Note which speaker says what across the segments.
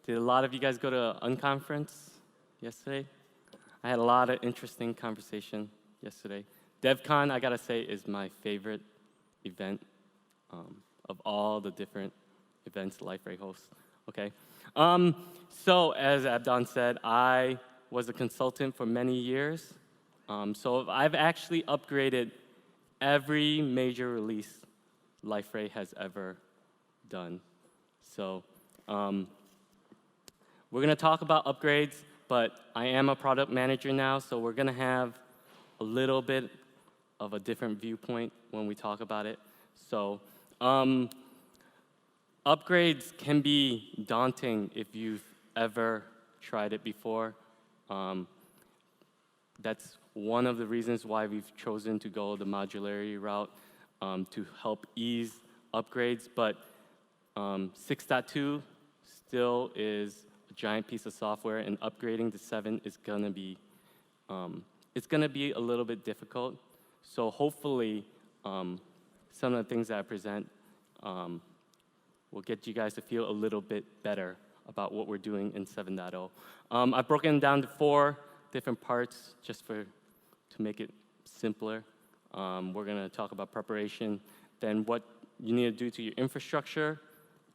Speaker 1: Did a lot of you guys go to Unconference yesterday? I had a lot of interesting conversation yesterday. DEVCON, I gotta say, is my favorite event of all the different events Liferay hosts. Okay. So as Abdon said, I was a consultant for many years. So I've actually upgraded every major release Liferay has ever done. So we're gonna talk about upgrades, but I am a product manager now, so we're gonna have a little bit of a different viewpoint when we talk about it. So upgrades can be daunting if you've ever tried it before. That's one of the reasons why we've chosen to go the modularity route to help ease upgrades. But 6.2 still is a giant piece of software, and upgrading to 7 is gonna be it's gonna be a little bit difficult. So hopefully, some of the things that I present will get you guys to feel a little bit better about what we're doing in 7.0. I've broken down to 4 different parts just to make it simpler. We're gonna talk about preparation, then what you need to do to your infrastructure,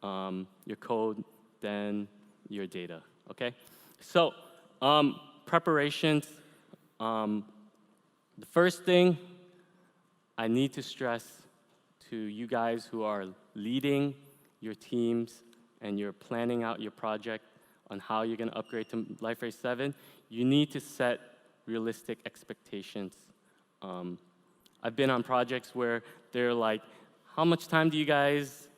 Speaker 1: your code, then your data, okay? So preparations, the first thing I need to stress to you guys who are leading your teams and you're planning out your project on how you're gonna upgrade to Liferay 7, you need to set realistic expectations. I've been on projects where they're like, how much time do you guys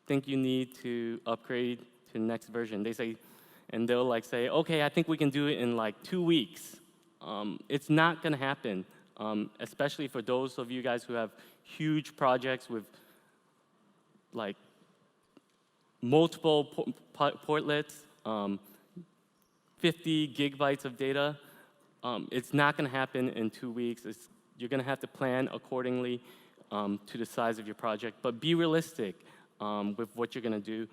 Speaker 1: think you need to upgrade to the next version? They say, and they'll like say, okay, I think we can do it in like 2 weeks. It's not gonna happen, especially for those of you guys who have huge projects with like multiple portlets, 50 gigabytes of data. It's not gonna happen in 2 weeks. You're gonna have to plan accordingly to the size of your project, but be realistic with what you're gonna do.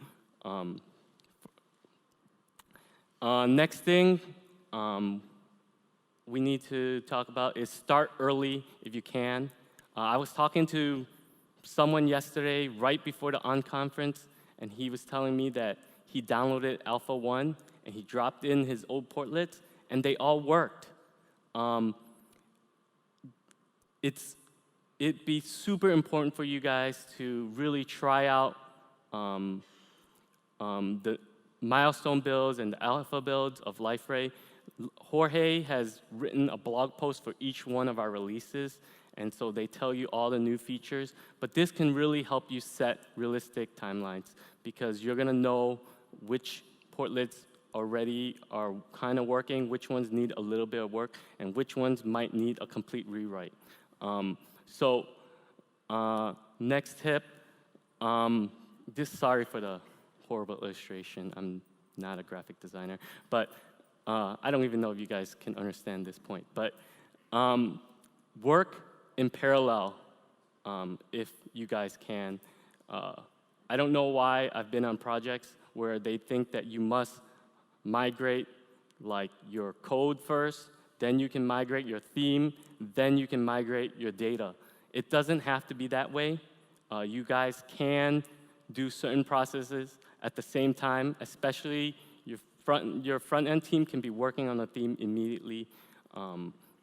Speaker 1: Next thing we need to talk about is start early if you can. I was talking to someone yesterday right before the on-conference, and he was telling me that he downloaded Alpha 1 and he dropped in his old portlets, and they all worked. It'd be super important for you guys to really try out the milestone builds and the alpha builds of Liferay. Jorge has written a blog post for each one of our releases, and so they tell you all the new features. But this can really help you set realistic timelines because you're gonna know which portlets already are kind of working, which ones need a little bit of work, and which ones might need a complete rewrite. Next tip, sorry for the horrible illustration. I'm not a graphic designer, but I don't even know if you guys can understand this point. But work in parallel if you guys can. I don't know why I've been on projects where they think that you must migrate like your code first, then you can migrate your theme, then you can migrate your data. It doesn't have to be that way. You guys can do certain processes at the same time, especially your front-end team can be working on the theme immediately.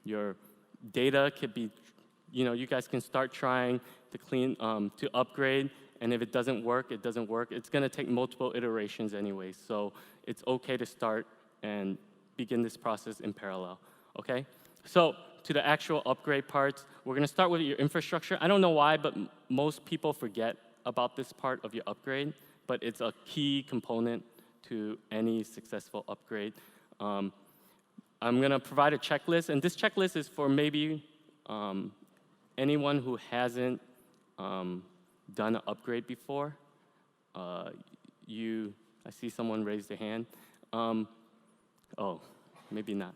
Speaker 1: Your data could be, you guys can start trying to upgrade, and if it doesn't work, it doesn't work. It's gonna take multiple iterations anyway, so it's okay to start and begin this process in parallel, okay? So to the actual upgrade parts, we're gonna start with your infrastructure. I don't know why, but most people forget about this part of your upgrade, but it's a key component to any successful upgrade. I'm gonna provide a checklist, and this checklist is for maybe anyone who hasn't done an upgrade before. I see someone raise their hand. Oh, maybe not.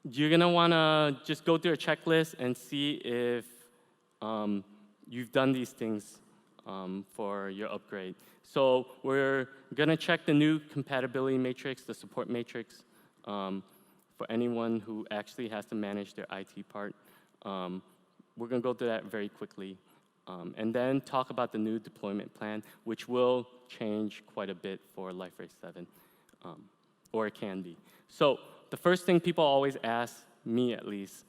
Speaker 1: You're gonna wanna just go through a checklist and see if you've done these things for your upgrade. So we're going to check the new compatibility matrix, the support matrix, for anyone who actually has to manage their IT part. We're going to go through that very quickly. And then talk about the new deployment plan, which will change quite a bit for Liferay 7, or it can be. So the first thing people always ask, me at least,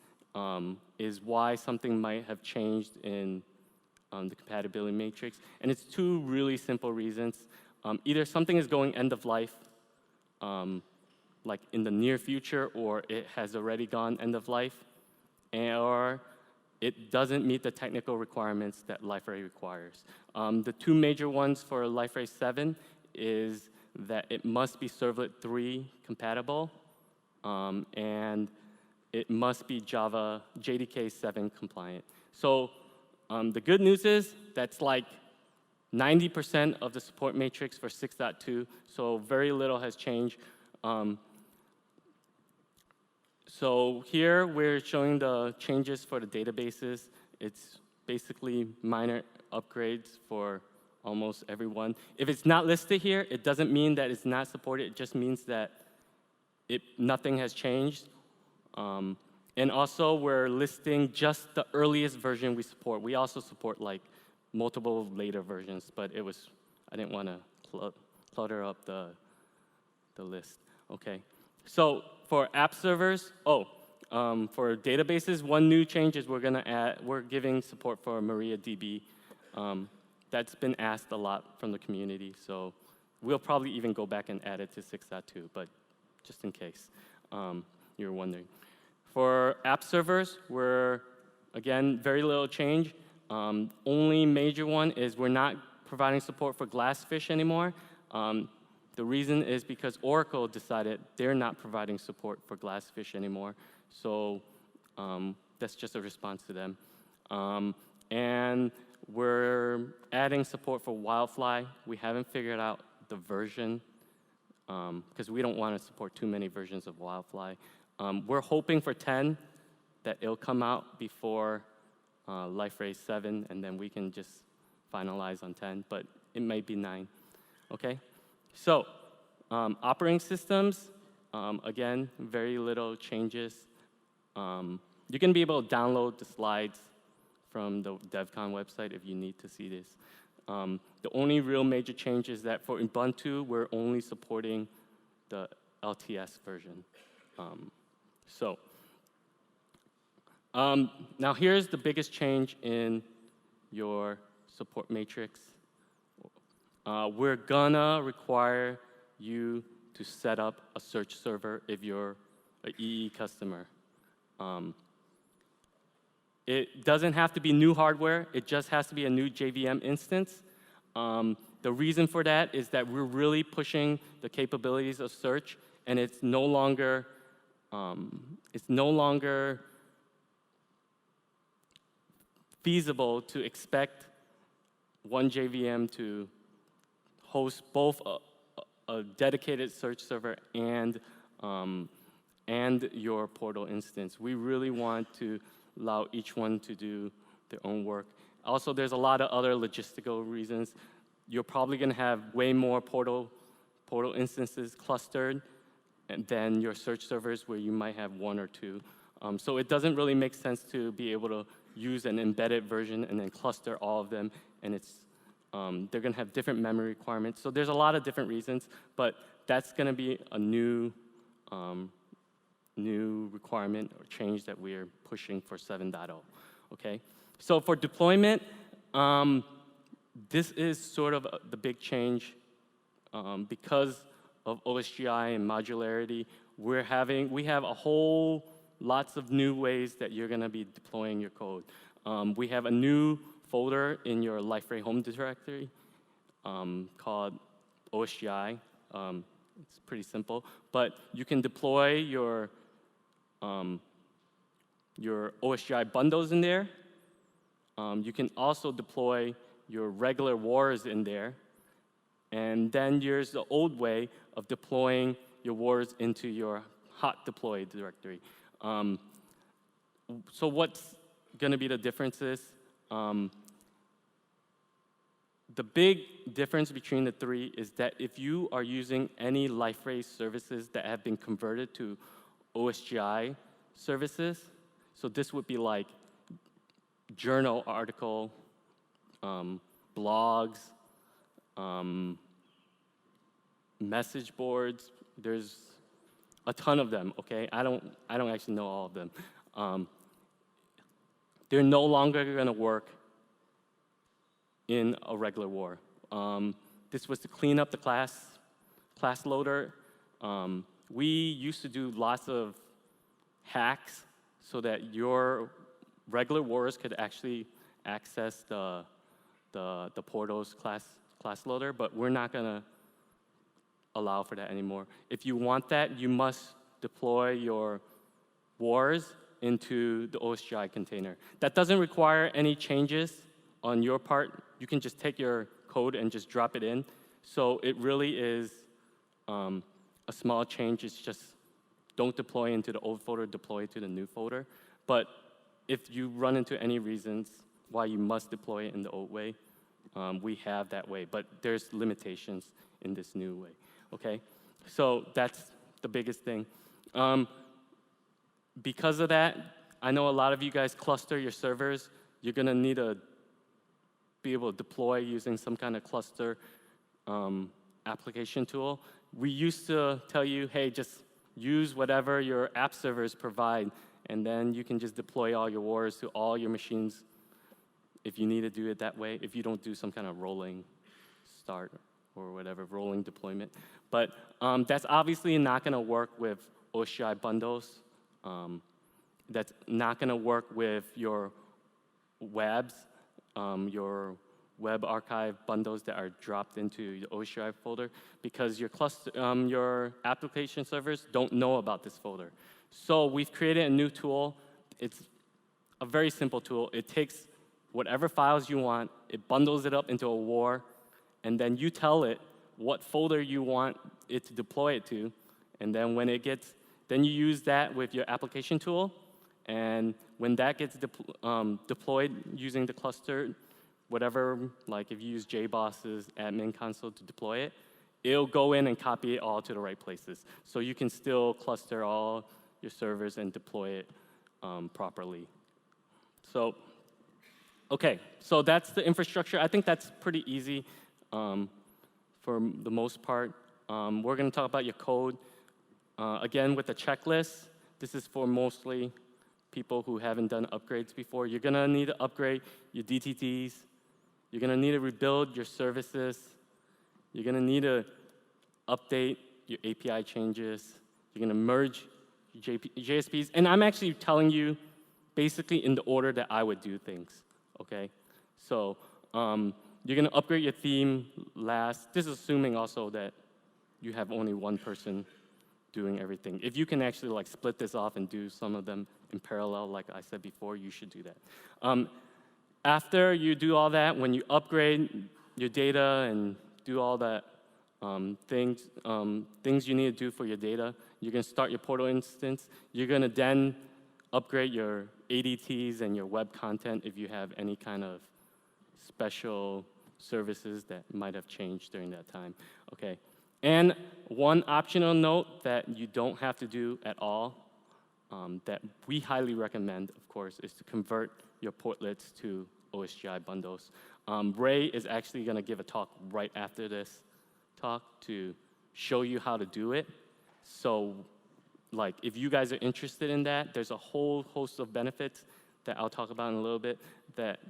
Speaker 1: is why something might have changed in the compatibility matrix. And it's two really simple reasons. Either something is going end of life, like in the near future, or it has already gone end of life, or it doesn't meet the technical requirements that Liferay requires. The two major ones for Liferay 7 is that it must be Servlet 3 compatible, and it must be Java JDK 7 compliant. So the good news is that's like 90% of the support matrix for 6.2, so very little has changed. So here we're showing the changes for the databases. It's basically minor upgrades for almost everyone. If it's not listed here, it doesn't mean that it's not supported. It just means that nothing has changed. And also, we're listing just the earliest version we support. We also support like multiple later versions, but I didn't want to clutter up the list. Okay. So for app servers, for databases, one new change is we're giving support for MariaDB. That's been asked a lot from the community, so we'll probably even go back and add it to 6.2, but just in case you're wondering. For app servers, we're, again, very little change. Only major one is we're not providing support for Glassfish anymore. The reason is because Oracle decided they're not providing support for Glassfish anymore. So that's just a response to them. And we're adding support for Wildfly. We haven't figured out the version because we don't want to support too many versions of Wildfly. We're hoping for 10, that it'll come out before Liferay 7, and then we can just finalize on 10, but it might be 9, okay? So operating systems, again, very little changes. You're gonna be able to download the slides from the DEVCON website if you need to see this. The only real major change is that for Ubuntu, we're only supporting the LTS version. Now here's the biggest change in your support matrix. We're gonna require you to set up a search server if you're an EE customer. It doesn't have to be new hardware. It just has to be a new JVM instance. The reason for that is that we're really pushing the capabilities of search, and it's no longer feasible to expect one JVM to host both a dedicated search server and your portal instance. We really want to allow each one to do their own work. Also, there's a lot of other logistical reasons. You're probably going to have way more portal instances clustered than your search servers where you might have one or two. So it doesn't really make sense to be able to use an embedded version and then cluster all of them, and they're going to have different memory requirements. So there's a lot of different reasons, but that's going to be a new requirement or change that we're pushing for 7.0, okay? So for deployment, this is sort of the big change. Because of OSGI and modularity, we have a whole lots of new ways that you're gonna be deploying your code. We have a new folder in your Liferay home directory called OSGI. It's pretty simple, but you can deploy your OSGI bundles in there. You can also deploy your regular wars in there. And then there's the old way of deploying your wars into your hot deploy directory. So what's going to be the differences? the big difference between the three is that if you are using any Liferay services that have been converted to OSGI services, so this would be like journal article, blogs, message boards. There's a ton of them. Okay, I don't actually know all of them. They're no longer going to work in a regular war. This was to clean up the class loader. We used to do lots of hacks so that your regular warriors could actually access the Portal's class loader, but we're not gonna allow for that anymore. If you want that, you must deploy your wars into the OSGI container. That doesn't require any changes on your part. You can just take your code and just drop it in. So it really is a small change. It's just don't deploy into the old folder, deploy to the new folder. But if you run into any reasons why you must deploy it in the old way, we have that way. But there's limitations in this new way, okay? So that's the biggest thing. Because of that, I know a lot of you guys cluster your servers. You're gonna need to be able to deploy using some kind of cluster application tool. We used to tell you, hey, just use whatever your app servers provide, and then you can just deploy all your wars to all your machines if you need to do it that way, if you don't do some kind of rolling start or whatever, rolling deployment. But that's obviously not gonna work with OSGI bundles. That's not gonna work with your webs, your web archive bundles that are dropped into the OSGI folder, because your cluster, your application servers don't know about this folder. So we've created a new tool. It's a very simple tool. It takes whatever files you want, it bundles it up into a war, and then you tell it what folder you want it to deploy it to, and then when it gets, then you use that with your application tool, and when that gets deployed using the cluster, whatever, like if you use JBoss's admin console to deploy it, it'll go in and copy it all to the right places. So you can still cluster all your servers and deploy it properly. So, okay, so that's the infrastructure. I think that's pretty easy for the most part. We're gonna talk about your code. Again, with the checklist, this is for mostly people who haven't done upgrades before. You're gonna need to upgrade your DTTs. You're gonna need to rebuild your services. You're gonna need to update your API changes. You're gonna merge JSPs. And I'm actually telling you basically in the order that I would do things, okay? So you're gonna upgrade your theme last. This is assuming also that you have only one person doing everything. If you can actually like split this off and do some of them in parallel, like I said before, you should do that. After you do all that, when you upgrade your data and do all that things you need to do for your data, you're gonna start your portal instance. You're gonna then upgrade your ADTs and your web content if you have any kind of special services that might have changed during that time, okay? And one optional note that you don't have to do at all, that we highly recommend, of course, is to convert your portlets to OSGI bundles. Ray is actually gonna give a talk right after this talk to show you how to do it. So, like, if you guys are interested in that, there's a whole host of benefits that I'll talk about in a little bit that,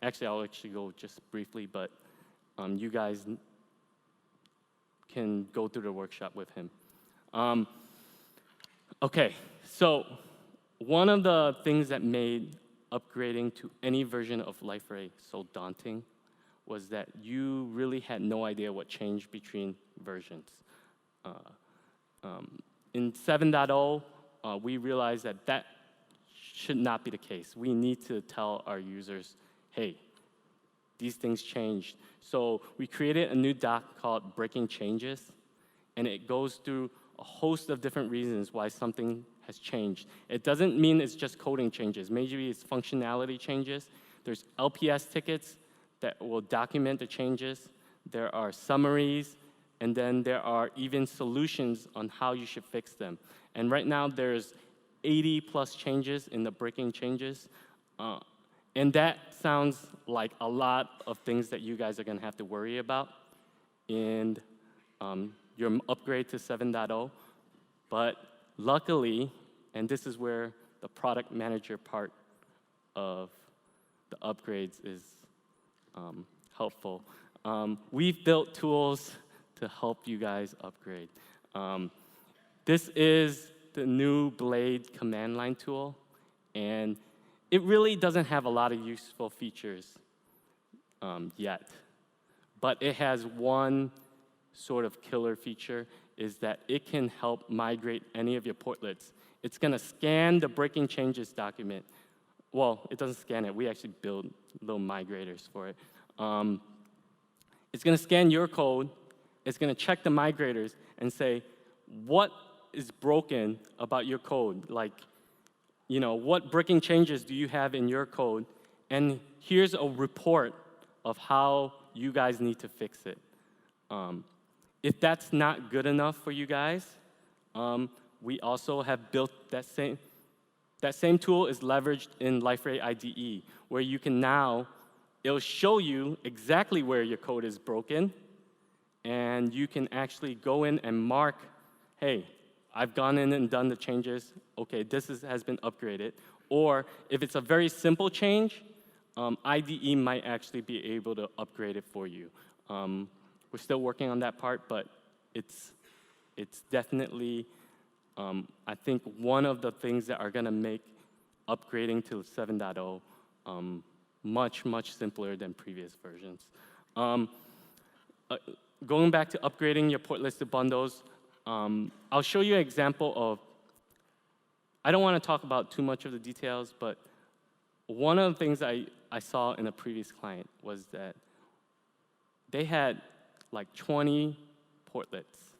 Speaker 1: actually, I'll actually go just briefly, but you guys can go through the workshop with him. Okay, so one of the things that made upgrading to any version of Liferay so daunting was that you really had no idea what changed between versions. In 7.0, we realized that that should not be the case. We need to tell our users, hey, these things changed. So we created a new doc called Breaking Changes, and it goes through a host of different reasons why something has changed. It doesn't mean it's just coding changes. Maybe it's functionality changes. There's LPS tickets that will document the changes. There are summaries, and then there are even solutions on how you should fix them. And right now, there's 80 plus changes in the breaking changes. And that sounds like a lot of things that you guys are going to have to worry about in your upgrade to 7.0. But luckily, and this is where the product manager part of the upgrades is helpful. We've built tools to help you guys upgrade. This is the new Blade command line tool, and it really doesn't have a lot of useful features yet. But it has one sort of killer feature, is that it can help migrate any of your portlets. It's going to scan the breaking changes document. Well, it doesn't scan it. We actually build little migrators for it. It's going to scan your code. It's going to check the migrators and say, what is broken about your code? Like, you know, what breaking changes do you have in your code? And here's a report of how you guys need to fix it. If that's not good enough for you guys, we also have built that same tool is leveraged in Liferay IDE, where you can now, it'll show you exactly where your code is broken, and you can actually go in and mark, hey, I've gone in and done the changes. Okay, this has been upgraded. Or if it's a very simple change, IDE might actually be able to upgrade it for you. We're still working on that part, but it's definitely, I think, one of the things that are going to make upgrading to 7.0 much, much simpler than previous versions. Going back to upgrading your port-listed bundles, I'll show you an example of, I don't want to talk about too much of the details, but one of the things I saw in a previous client was that they had like 20 portlets,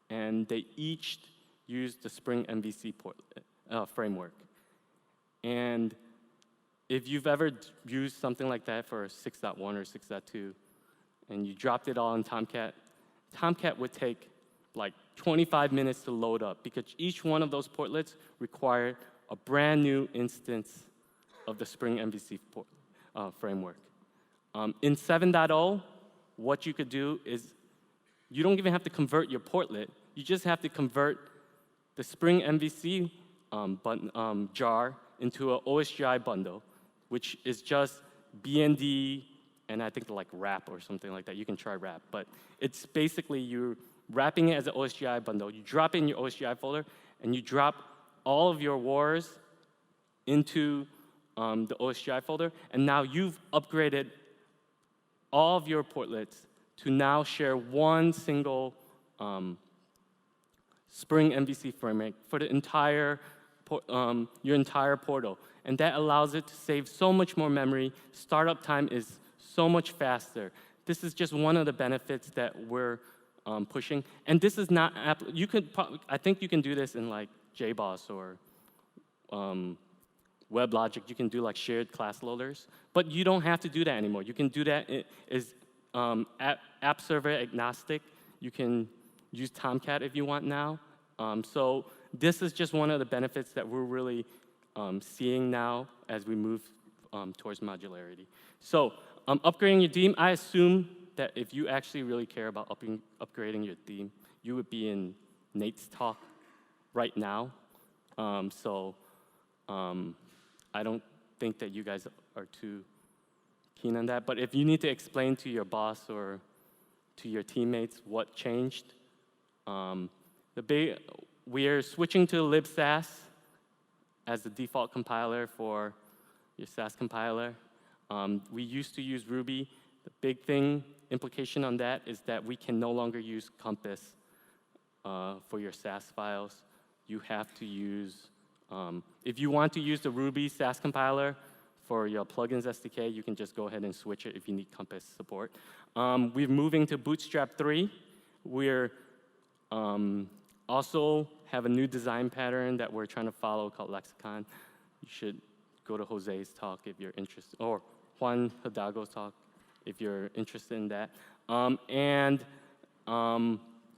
Speaker 1: and they each used the Spring MVC portlet framework. And if you've ever used something like that for 6.1 or 6.2, and you dropped it all in Tomcat, Tomcat would take like 25 minutes to load up, because each one of those portlets required a brand new instance of the Spring MVC framework. In 7.0, what you could do is you don't even have to convert your portlet. You just have to convert the Spring MVC jar into an OSGI bundle, which is just BND and I think like wrap or something like that. You can try wrap, but it's basically you're wrapping it as an OSGI bundle. You drop it in your OSGI folder, and you drop all of your wars into the OSGI folder, and now you've upgraded all of your portlets to now share one single Spring MVC framework for the entire your entire portal, and that allows it to save so much more memory. Startup time is so much faster. This is just one of the benefits that we're pushing, and this is not you could I think you can do this in like JBoss or WebLogic. You can do like shared class loaders, but you don't have to do that anymore. You can do that as app server agnostic. You can use Tomcat if you want now. So this is just one of the benefits that we're really seeing now as we move towards modularity. So upgrading your theme, I assume that if you actually really care about upgrading your theme, you would be in Nate's talk right now. I don't think that you guys are too keen on that. But if you need to explain to your boss or to your teammates what changed, we are switching to libsass as the default compiler for your Sass compiler. We used to use Ruby. The big implication on that is that we can no longer use Compass for your Sass files. You have to use, if you want to use the Ruby Sass compiler for your plugins SDK, you can just go ahead and switch it if you need Compass support. We're moving to Bootstrap 3. We're also have a new design pattern that we're trying to follow called lexicon. You should go to Jose's talk if you're interested, or Juan Hidalgo's talk if you're interested in that.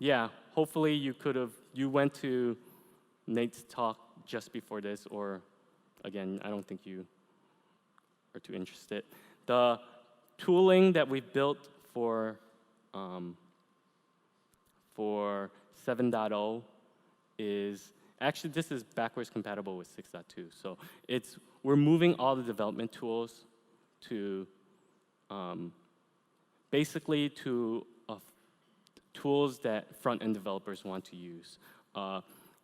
Speaker 1: Yeah, hopefully you went to Nate's talk just before this, or again, I don't think you are too interested. The tooling that we built for 7.0 is, actually this is backwards compatible with 6.2. So we're moving all the development tools to basically to tools that front-end developers want to use.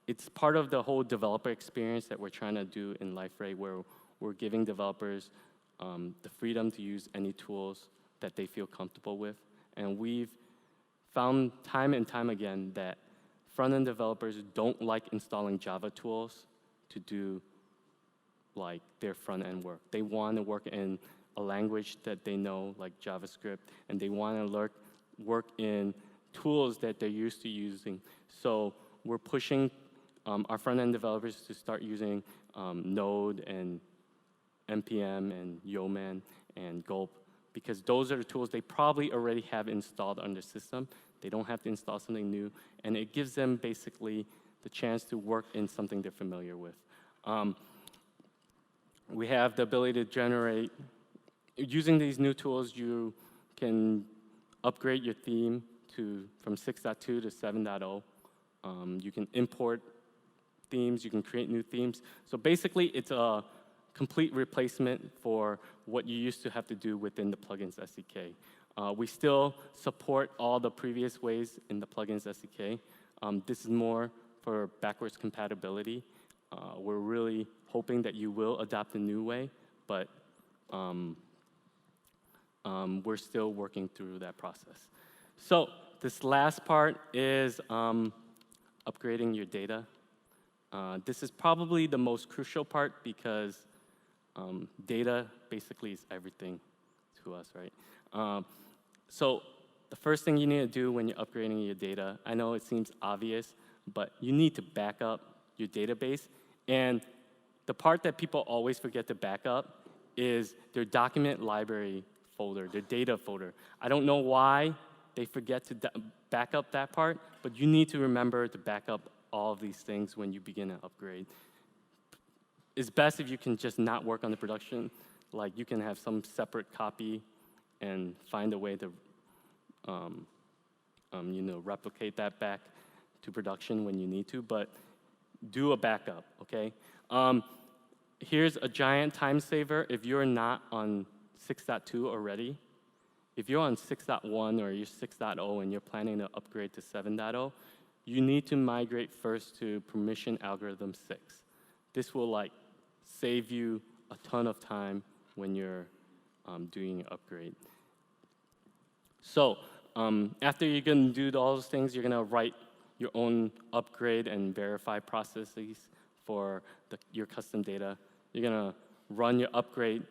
Speaker 1: It's part of the whole developer experience that we're trying to do in Liferay, where we're giving developers the freedom to use any tools that they feel comfortable with. And we've found time and time again that front-end developers don't like installing Java tools to do like their front-end work. They want to work in a language that they know, like JavaScript, and they want to work in tools that they're used to using. So we're pushing our front-end developers to start using Node and NPM and Yeoman and Gulp, because those are the tools they probably already have installed on their system. They don't have to install something new, and it gives them basically the chance to work in something they're familiar with. We have the ability to generate, using these new tools, you can upgrade your theme from 6.2 to 7.0. You can import themes, you can create new themes. So basically, it's a complete replacement for what you used to have to do within the plugins SDK. We still support all the previous ways in the plugins SDK. This is more for backwards compatibility. We're really hoping that you will adopt a new way, but we're still working through that process. So this last part is upgrading your data. This is probably the most crucial part, because data basically is everything to us, right? So the first thing you need to do when you're upgrading your data, I know it seems obvious, but you need to back up your database. And the part that people always forget to back up is their document library folder, their data folder. I don't know why they forget to back up that part, but you need to remember to back up all of these things when you begin an upgrade. It's best if you can just not work on the production. Like, you can have some separate copy and find a way to replicate that back to production when you need to, but do a backup, okay? Here's a giant time saver. If you're not on 6.2 already, if you're on 6.1 or you're 6.0 and you're planning to upgrade to 7.0, you need to migrate first to permission algorithm 6. This will save you a ton of time when you're doing an upgrade. So after you're going to do all those things, you're going to write your own upgrade and verify processes for your custom data. You're going to run your upgrade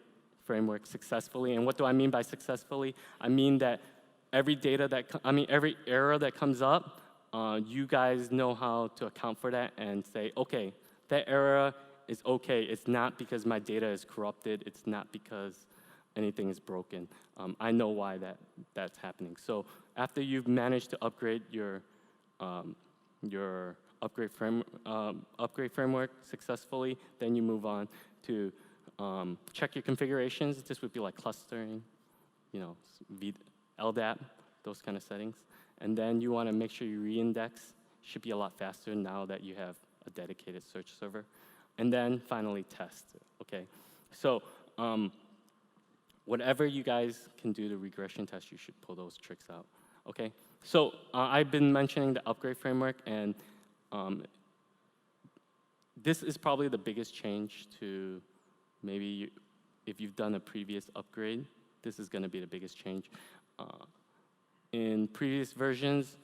Speaker 1: framework successfully. And what do I mean by successfully? I mean that every error that comes up, you guys know how to account for that and say, okay, that error is okay. It's not because my data is corrupted. It's not because anything is broken. I know why that's happening. So after you've managed to upgrade your upgrade framework successfully, then you move on to check your configurations. This would be like clustering, LDAP, those kind of settings. And then you want to make sure you reindex. Should be a lot faster now that you have a dedicated search server. And then finally test, okay? So whatever you guys can do to regression test, you should pull those tricks out, okay? So I've been mentioning the upgrade framework, and this is probably the biggest change to maybe if you've done a previous upgrade, this is gonna be the biggest change. In previous versions,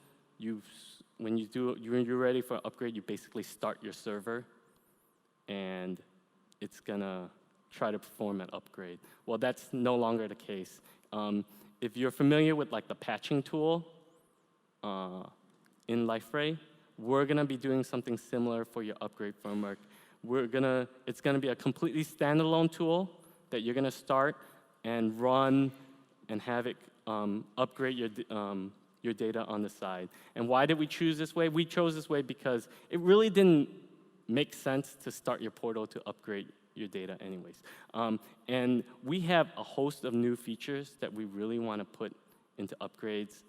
Speaker 1: when you're ready for an upgrade, you basically start your server, and it's gonna try to perform an upgrade. Well, that's no longer the case. If you're familiar with the patching tool in Liferay, we're gonna be doing something similar for your upgrade framework. It's gonna be a completely standalone tool that you're gonna start and run and have it upgrade your data on the side. And why did we choose this way? We chose this way because it really didn't make sense to start your portal to upgrade your data anyways. And we have a host of new features that we really want to put into upgrades,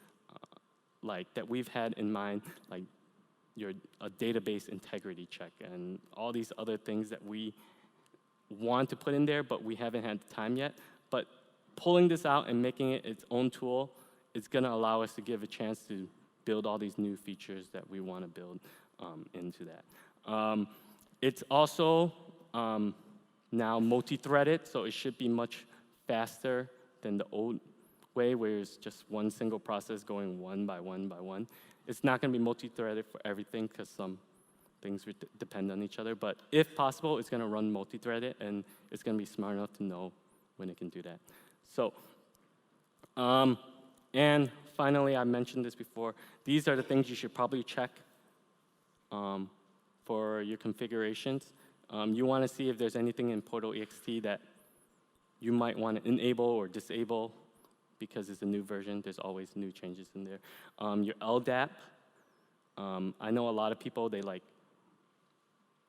Speaker 1: like that we've had in mind, like a database integrity check and all these other things that we want to put in there, but we haven't had the time yet. But pulling this out and making it its own tool is going to allow us to give a chance to build all these new features that we want to build into that. It's also now multi-threaded, so it should be much faster than the old way where it's just one single process going one by one by one. It's not going to be multi-threaded for everything because some things depend on each other, but if possible, it's going to run multi-threaded, and it's going to be smart enough to know when it can do that. So, and finally, I mentioned this before, these are the things you should probably check for your configurations. You want to see if there's anything in Portal.ext that you might want to enable or disable because it's a new version. There's always new changes in there. Your LDAP, I know a lot of people, they like,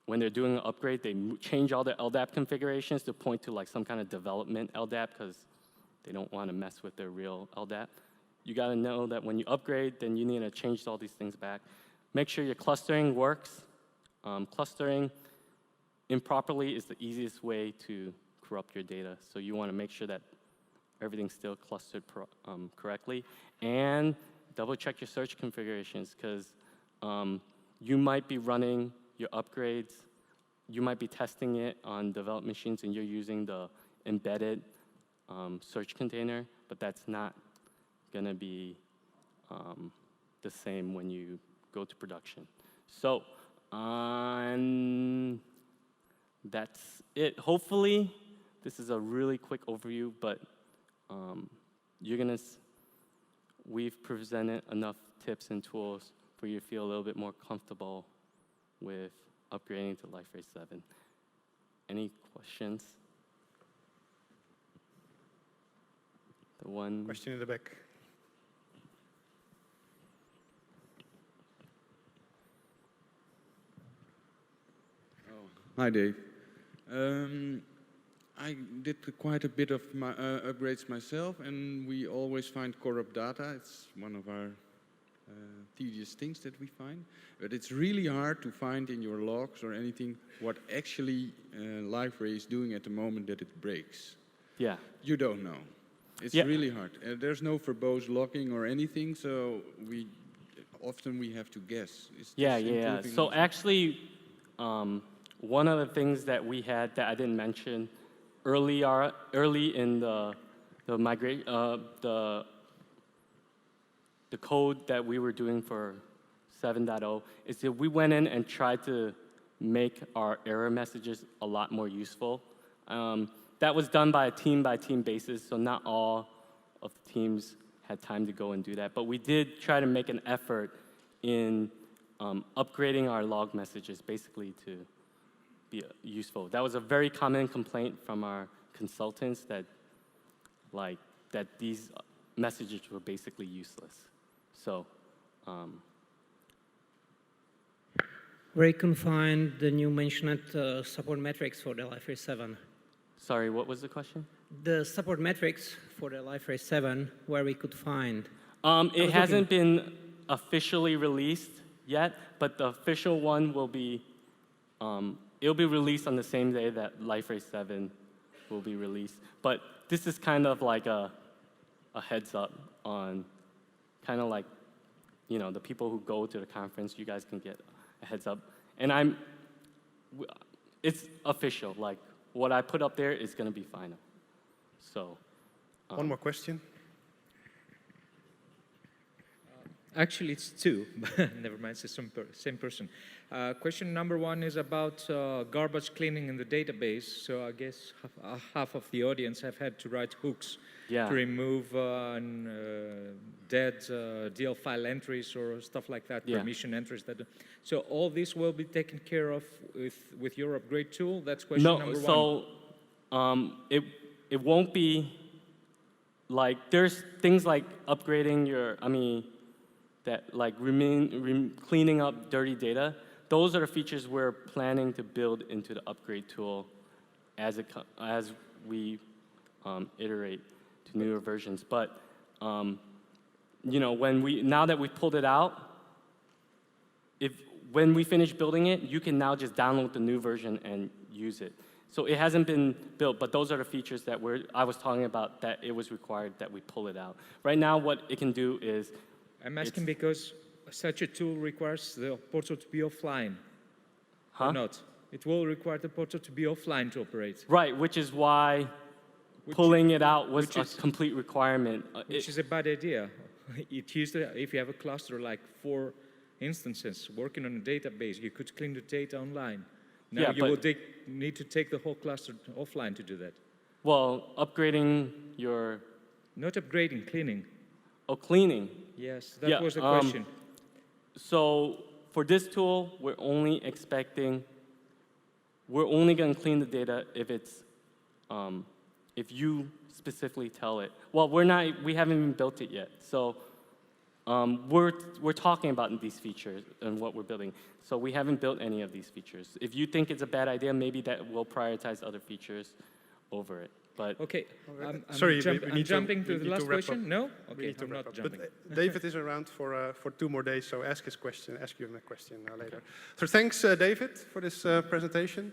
Speaker 1: when they're doing an upgrade, they change all their LDAP configurations to point to like some kind of development LDAP because they don't want to mess with their real LDAP. You got to know that when you upgrade, then you need to change all these things back. Make sure your clustering works. Clustering improperly is the easiest way to corrupt your data. So you want to make sure that everything's still clustered correctly. And double check your search configurations because you might be running your upgrades, you might be testing it on developed machines and you're using the embedded search container, but that's not going to be the same when you go to production. So that's it. Hopefully, this is a really quick overview, but we've presented enough tips and tools for you to feel a little bit more comfortable with upgrading to Liferay 7. Any questions? The one
Speaker 2: question in the back.
Speaker 3: Hi, Dave. I did quite a bit of my upgrades myself, and we always find corrupt data. It's one of our tedious things that we find. But it's really hard to find in your logs or anything what actually Liferay is doing at the moment that it breaks.
Speaker 1: Yeah.
Speaker 3: You don't know. It's really hard. There's no verbose logging or anything, so often we have to guess.
Speaker 1: Yeah. So actually, one of the things that we had that I didn't mention early in the code that we were doing for 7.0 is that we went in and tried to make our error messages a lot more useful. That was done by a team-by-team basis, so not all of the teams had time to go and do that. But we did try to make an effort in upgrading our log messages basically to be useful. That was a very common complaint from our consultants that these messages were basically useless. So,
Speaker 4: where you can find the new mentioned support metrics for the Liferay 7.
Speaker 1: Sorry, what was the question?
Speaker 4: The support metrics for the Liferay 7, where we could find.
Speaker 1: It hasn't been officially released yet, but the official one will be, it'll be released on the same day that Liferay 7 will be released. But this is kind of like a heads up on kind of like, the people who go to the conference, you guys can get a heads up. And it's official, like what I put up there is gonna be final. So.
Speaker 2: One more question.
Speaker 5: Actually, it's two, but never mind, it's the same person. Question number one is about garbage cleaning in the database. So I guess half of the audience have had to write hooks to remove dead DL file entries or stuff like that, permission entries. So all this will be taken care of with your upgrade tool? That's question number one.
Speaker 1: So it won't be like there's things like upgrading your, that like cleaning up dirty data. Those are the features we're planning to build into the upgrade tool as we iterate to newer versions. But you know, now that we've pulled it out, when we finish building it, you can now just download the new version and use it. So it hasn't been built, but those are the features that I was talking about that it was required that we pull it out. Right now, what it can do is...
Speaker 5: I'm asking because such a tool requires the portal to be offline.
Speaker 1: Huh?
Speaker 5: Or not? It will require the portal to be offline to operate.
Speaker 1: Right, which is why pulling it out was a complete requirement.
Speaker 5: Which is a bad idea. If you have a cluster like 4 instances working on a database, you could clean the data online. Now you will need to take the whole cluster offline to do that.
Speaker 1: Well, upgrading your...
Speaker 5: Not upgrading, cleaning.
Speaker 1: Oh, cleaning.
Speaker 5: Yes, that was the question.
Speaker 1: So for this tool, we're only going to clean the data if it's, if you specifically tell it. Well, we haven't even built it yet. So we're talking about these features and what we're building. So we haven't built any of these features. If you think it's a bad idea, maybe that we'll prioritize other features over it. But
Speaker 5: okay,
Speaker 2: Sorry,
Speaker 5: I'm jumping to the last question. No? Okay, I'm not jumping.
Speaker 2: But David is around for 2 more days, so ask you a question later. So thanks, David, for this presentation.